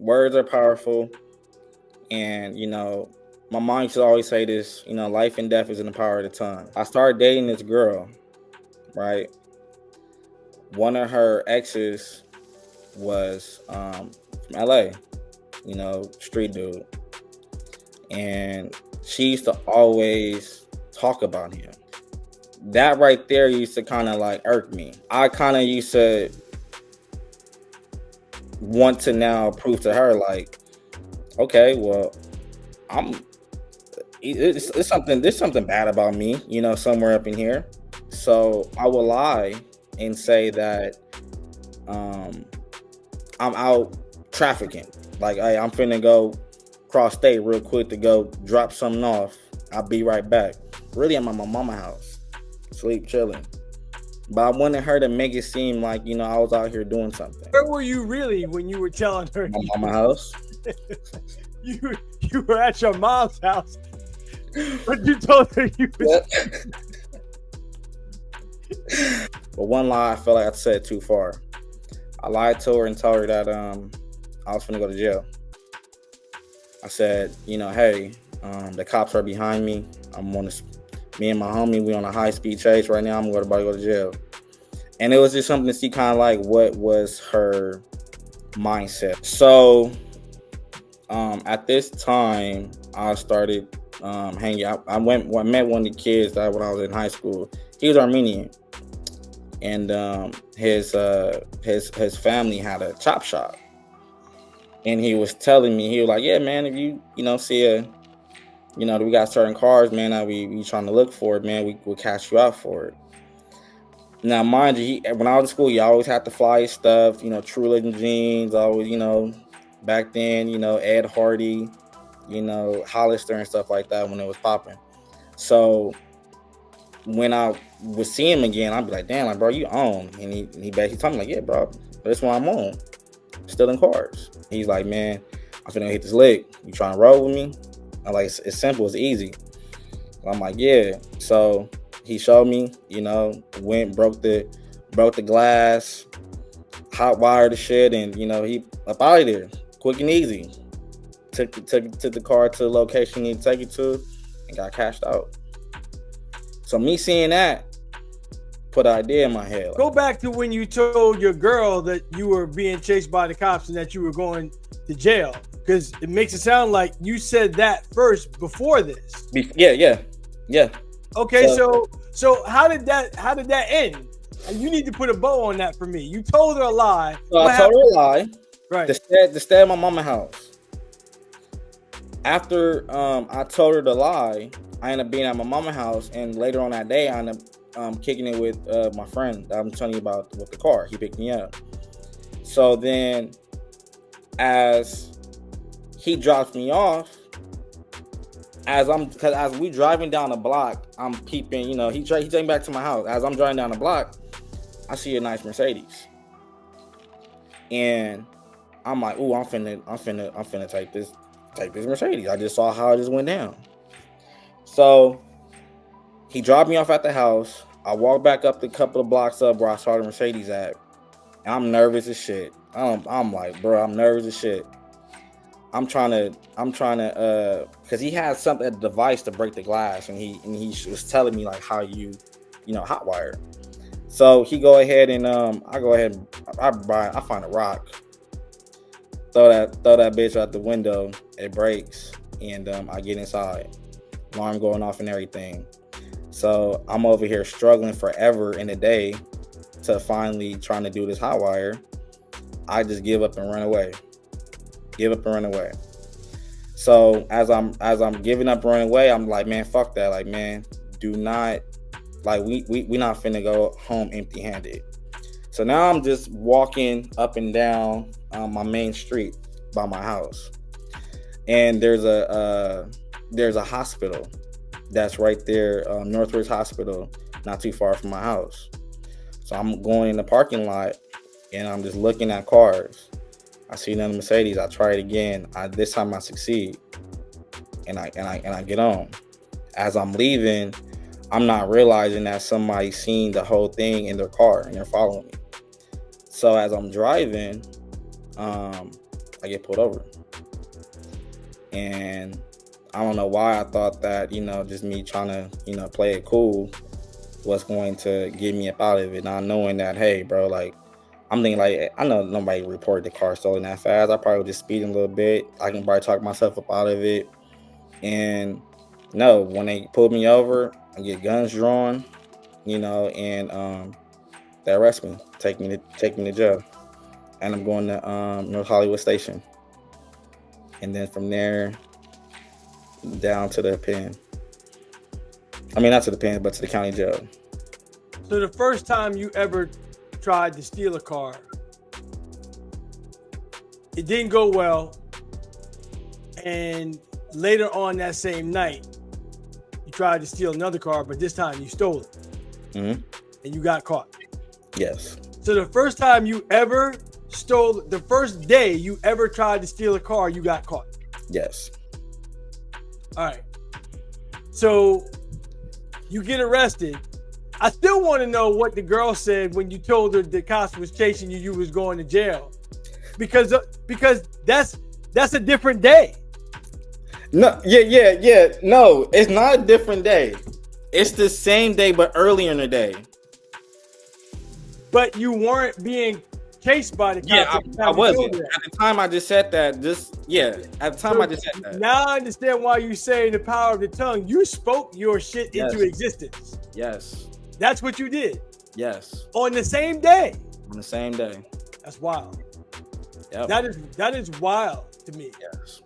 words are powerful. And, my mom used to always say this, life and death is in the power of the tongue. I started dating this girl, right? One of her exes was from LA, street dude. And she used to always talk about him. That right there used to kind of like irk me. I kind of used to want to now prove to her, like, okay, well, there's something bad about me, somewhere up in here. So I will lie and say that I'm out trafficking. Like, hey, I'm finna go cross state real quick to go drop something off. I'll be right back. Really, I'm at my mama's house, sleep, chilling. But I wanted her to make it seem like, I was out here doing something. Where were you really when you were telling her? My mama's house. You were at your mom's house, but you told her you was... But one lie, I felt like I said too far. I lied to her and told her that I was finna go to jail. I said, hey, the cops are behind me. Me and my homie, we on a high-speed chase right now. I'm about to go to jail. And it was just something to see kind of like what was her mindset. So at this time, I started hanging out. I met one of the kids that when I was in high school. He was Armenian. And his family had a chop shop. And he was telling me, he was like, yeah, man, if you see we got certain cars, man, that we trying to look for it, man, we'll cash you out for it. Now, mind you, when I was in school, he always had to fly his stuff, True Religion jeans, always, back then, Ed Hardy, Hollister and stuff like that when it was popping. So when I would see him again, I'd be like, damn, like, bro, you own. And he basically told me, like, yeah, bro, this one I'm on. Still in cars. He's like, man, I'm finna hit this lick. You trying to roll with me? I'm like, it's simple, it's easy. I'm like, yeah. So he showed me, went, broke the glass, hot wired the shit, and he up out of there, quick and easy. Took the car to the location he needed to take it to, and got cashed out. So me seeing that put an idea in my head. Go back to when you told your girl that you were being chased by the cops and that you were going to jail, because it makes it sound like you said that first before this. Yeah. Okay, so how did that end? You need to put a bow on that for me. You told her a lie. So I told her a lie. Right. To stay at my mama's house. After I told her the lie, I ended up being at my mama's house, and later on that day, I ended up kicking it with my friend that I'm telling you about with the car. He picked me up. So then, as he drops me off, as we driving down the block, I'm peeping. He taking back to my house. As I'm driving down the block, I see a nice Mercedes, and I'm like, "Ooh, I'm finna take this Mercedes." I just saw how it just went down. So he dropped me off at the house. I walked back up the couple of blocks up where I saw the Mercedes at. And I'm nervous as shit. I'm like, bro, I'm nervous as shit. I'm trying to, because he had a device to break the glass, and he was telling me like how you hot wire. So he go ahead and I find a rock, throw that bitch out the window. It breaks, and I get inside. Alarm going off and everything. So I'm over here struggling forever in a day to finally trying to do this hot wire. I just give up and run away. So as I'm giving up and running away, I'm like, man, fuck that. Like, man, do not, like, we not finna go home empty-handed. So now I'm just walking up and down my main street by my house, and there's a hospital that's right there, Northwest Hospital, not too far from my house. So I'm going in the parking lot, and I'm just looking at cars. I see another Mercedes. I try it again. This time I succeed, and I get on. As I'm leaving, I'm not realizing that somebody's seen the whole thing in their car and they're following me. So as I'm driving, I get pulled over. And I don't know why I thought that, just me trying to, play it cool was going to get me up out of it. Not knowing that, hey, bro, like, I'm thinking, like, I know nobody reported the car stolen that fast. I probably was just speeding a little bit. I can probably talk myself up out of it. And no, when they pulled me over, I get guns drawn, and they arrest me, take me to jail. And I'm going to North Hollywood Station. And then from there, down to the pen. I mean, not to the pen, but to the county jail. So the first time you ever tried to steal a car, it didn't go well. And later on that same night, you tried to steal another car, but this time you stole it. Mm-hmm. And you got caught. Yes. So the first time you ever stole, the first day you ever tried to steal a car, you got caught. Yes. All right. So you get arrested. I still want to know what the girl said when you told her the cops was chasing you, you was going to jail. Because that's a different day. No, yeah. No, it's not a different day. It's the same day, but earlier in the day. But you weren't being chased by the cops. Yeah, I wasn't. At the time I just said that. At the time I just said that. Now I understand why you say the power of the tongue. You spoke your shit into existence. Yes. That's what you did. Yes. On the same day. On the same day. That's wild. Yep. That is wild to me. Yes.